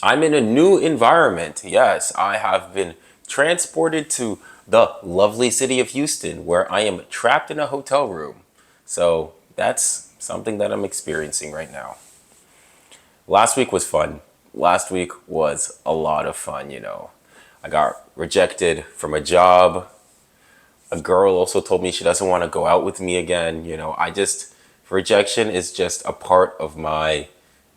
I'm in a new environment. Yes, I have been transported to the lovely city of Houston, where I am trapped in a hotel room. So that's something that I'm experiencing right now. Last week was fun. Last week was a lot of fun. I got rejected from a job. A girl also told me she doesn't want to go out with me again. Rejection is just a part of my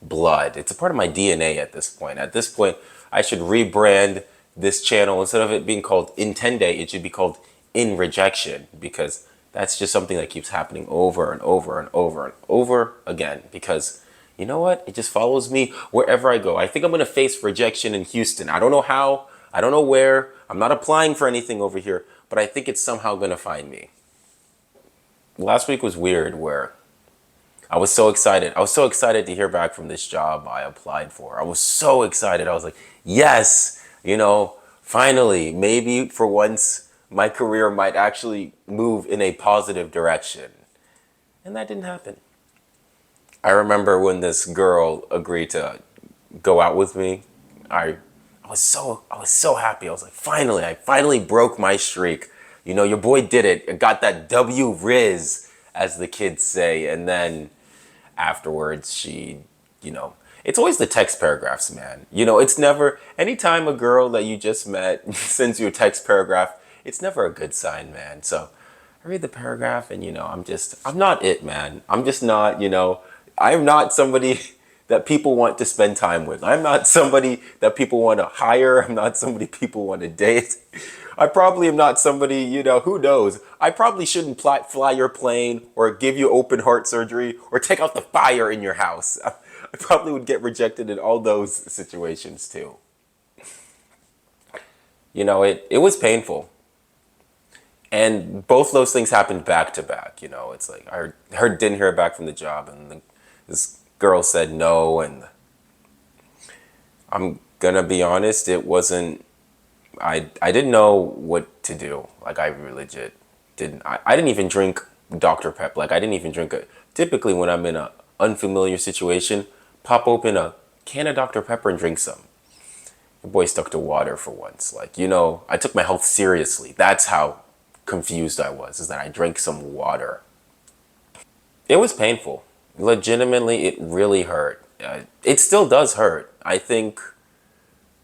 blood. It's a part of my DNA at this point. At this point, I should rebrand this channel. Instead of it being called Intende, it should be called In Rejection, because that's just something that keeps happening over and over and over and over again. Because you know what? It just follows me wherever I go. I think I'm going to face rejection in Houston. I don't know how. I don't know where. I'm not applying for anything over here, but I think it's somehow going to find me. Last week was weird where I was so excited. I was so excited to hear back from this job I applied for. I was so excited. I was like, yes, finally, maybe for once my career might actually move in a positive direction. And that didn't happen. I remember when this girl agreed to go out with me. I was so happy. I was like, I finally broke my streak. Your boy did it. I got that W Riz, as the kids say. And then afterwards, it's always the text paragraphs, man. It's never, anytime a girl that you just met sends you a text paragraph, it's never a good sign, man. So I read the paragraph and, I'm not it, man. I'm just not, I'm not somebody that people want to spend time with. I'm not somebody that people want to hire. I'm not somebody people want to date. I probably am not somebody, who knows? I probably shouldn't fly your plane or give you open heart surgery or take out the fire in your house. I probably would get rejected in all those situations too. It was painful. And both those things happened back to back. It's like didn't hear back from the job, and this girl said no, and I'm gonna be honest, it wasn't, I didn't know what to do. Like, I legit didn't, I didn't even drink Dr. Pep. Like, I didn't even drink it. Typically when I'm in a unfamiliar situation, pop open a can of Dr. Pepper and drink some. The boy stuck to water for once. Like, I took my health seriously. That's how confused I was, is that I drank some water. It was painful. Legitimately, it really hurt. It still does hurt. I think,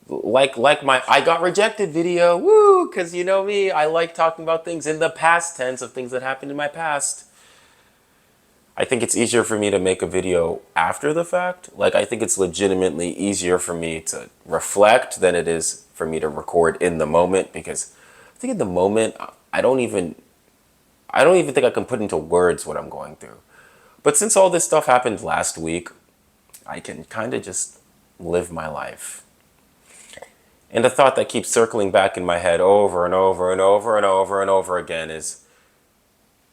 like my I got rejected video, woo, because you know me, I like talking about things in the past tense of things that happened in my past. I think it's easier for me to make a video after the fact. Like, I think it's legitimately easier for me to reflect than it is for me to record in the moment, because I think in the moment, I don't even think I can put into words what I'm going through. But since all this stuff happened last week, I can kind of just live my life. And the thought that keeps circling back in my head over and over and over and over and over again is,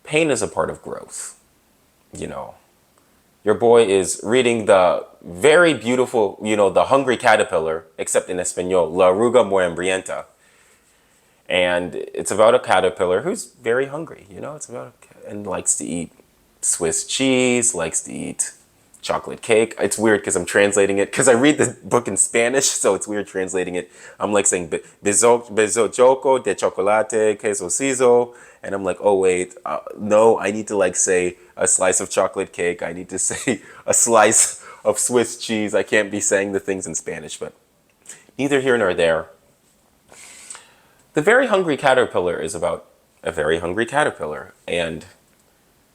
pain is a part of growth. Your boy is reading the very beautiful, The Hungry Caterpillar, except in Espanol, La Oruga Muy Hambrienta. And it's about a caterpillar who's very hungry, and likes to eat Swiss cheese, likes to eat chocolate cake. It's weird because I'm translating it, because I read the book in Spanish, so it's weird translating it. I'm like saying beso choco de chocolate queso sizo, and I'm like, oh wait, no, I need to like say a slice of chocolate cake. I need to say a slice of Swiss cheese. I can't be saying the things in Spanish, but neither here nor there. The Very Hungry Caterpillar is about a very hungry caterpillar, and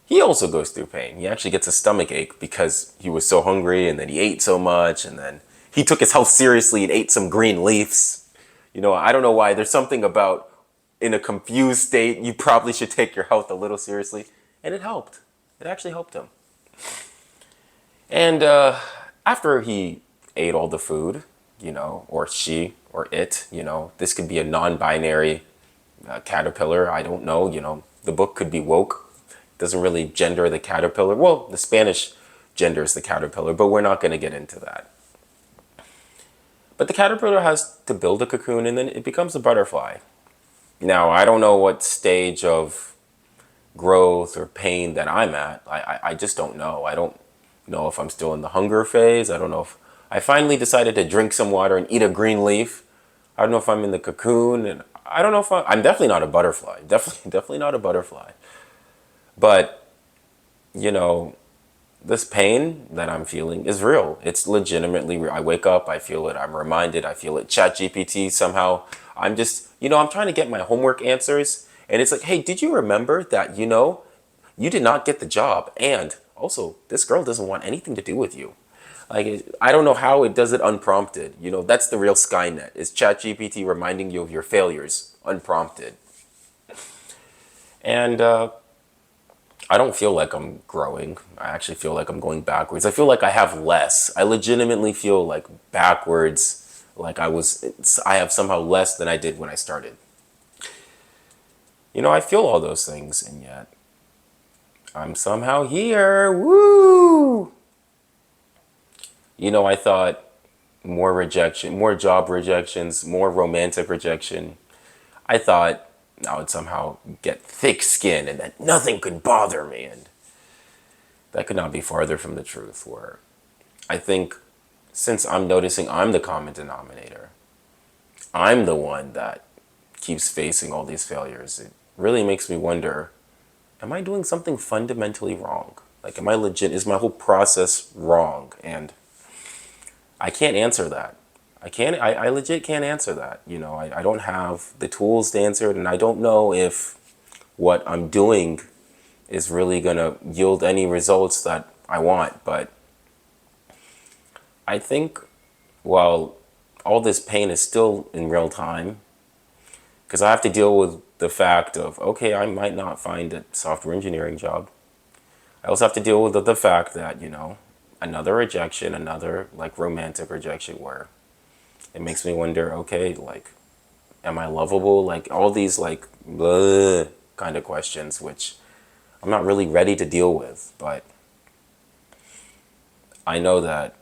he also goes through pain. He actually gets a stomach ache because he was so hungry, and then he ate so much, and then he took his health seriously and ate some green leaves. I don't know why. There's something about, in a confused state, you probably should take your health a little seriously. And it helped. It actually helped him. And after he ate all the food, or she or it, this could be a non-binary caterpillar. I don't know. The book could be woke. Doesn't really gender the caterpillar. Well, the Spanish genders the caterpillar, but we're not going to get into that. But the caterpillar has to build a cocoon, and then it becomes a butterfly. Now, I don't know what stage of growth or pain that I'm at. I just don't know. I don't know if I'm still in the hunger phase. I I finally decided to drink some water and eat a green leaf. I don't know if I'm in the cocoon, and I don't know if I'm definitely not a butterfly. Definitely not a butterfly. But, you know, this pain that I'm feeling is real. It's legitimately real. I wake up, I feel it, I'm reminded, I feel it. ChatGPT somehow, I'm just, I'm trying to get my homework answers. And it's like, hey, did you remember that, you did not get the job? And also, this girl doesn't want anything to do with you. Like, I don't know how it does it unprompted. That's the real Skynet. Is ChatGPT reminding you of your failures unprompted? And I don't feel like I'm growing. I actually feel like I'm going backwards. I feel like I have less. I legitimately feel like backwards, like I have somehow less than I did when I started. I feel all those things, and yet I'm somehow here. Woo! I thought more rejection, more job rejections, more romantic rejection. I thought I would somehow get thick skin and that nothing could bother me. And that could not be farther from the truth, where I think since I'm noticing I'm the common denominator, I'm the one that keeps facing all these failures, it really makes me wonder, am I doing something fundamentally wrong? Like, am I legit? Is my whole process wrong? And I can't answer that. I legit can't answer that. I don't have the tools to answer it, and I don't know if what I'm doing is really going to yield any results that I want. But I think while all this pain is still in real time, because I have to deal with the fact of, okay, I might not find a software engineering job. I also have to deal with the fact that, another rejection, another like romantic rejection, where it makes me wonder, okay, like, am I lovable? Like, all these like bleh kind of questions, which I'm not really ready to deal with. But I know that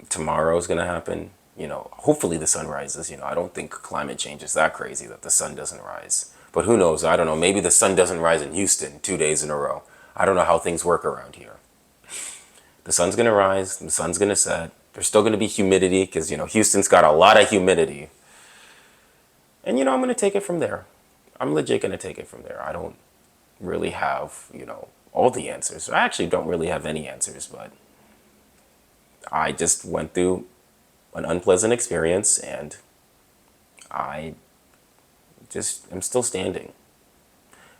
tomorrow is going to happen. Hopefully the sun rises. I don't think climate change is that crazy that the sun doesn't rise. But who knows? I don't know. Maybe the sun doesn't rise in Houston 2 days in a row. I don't know how things work around here. The sun's going to rise. The sun's going to set. There's still going to be humidity because, Houston's got a lot of humidity. And, I'm going to take it from there. I'm legit going to take it from there. I don't really have, all the answers. I actually don't really have any answers, but I just went through an unpleasant experience, and I just am still standing.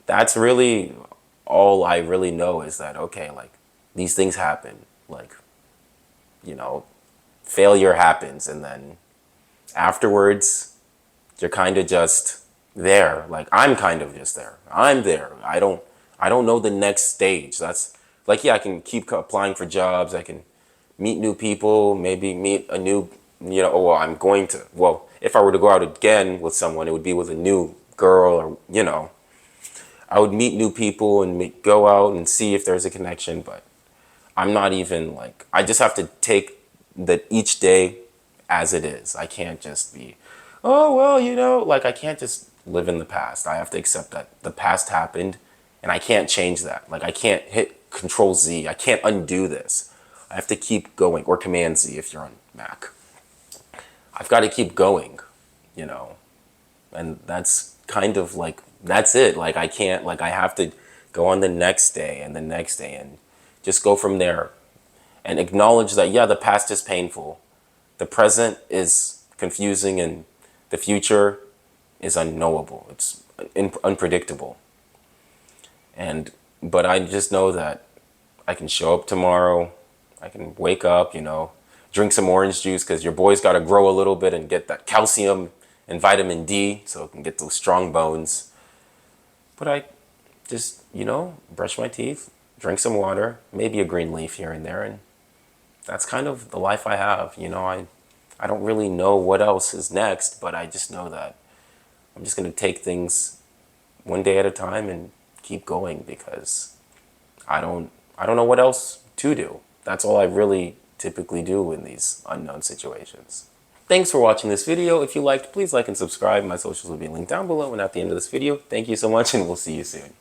That's really all I really know, is that, okay, like, these things happen. Like, failure happens, and then afterwards, you're kind of just there. Like, I'm kind of just there. I'm there. I don't know the next stage. That's like, yeah, I can keep applying for jobs. I can meet new people, maybe meet a new, if I were to go out again with someone, it would be with a new girl, or, I would meet new people and go out and see if there's a connection. But I'm not even like, I just have to take that each day as it is. I can't just be, oh, well, like, I can't just live in the past. I have to accept that the past happened and I can't change that. Like, I can't hit Control Z. I can't undo this. I have to keep going, or Command Z if you're on Mac. I've got to keep going, and that's kind of like, that's it. Like, I can't, like, I have to go on the next day and the next day and just go from there and acknowledge that, yeah, the past is painful. The present is confusing, and the future is unknowable. It's unpredictable. But I just know that I can show up tomorrow. I can wake up, drink some orange juice, because your boy's got to grow a little bit and get that calcium and vitamin D so it can get those strong bones. But I just, brush my teeth, drink some water, maybe a green leaf here and there, and that's kind of the life I have. I don't really know what else is next, but I just know that I'm just going to take things one day at a time and keep going, because I don't know what else to do. That's all I really typically do in these unknown situations. Thanks for watching this video. If you liked, please like and subscribe. My socials will be linked down below and at the end of this video. Thank you so much, and we'll see you soon.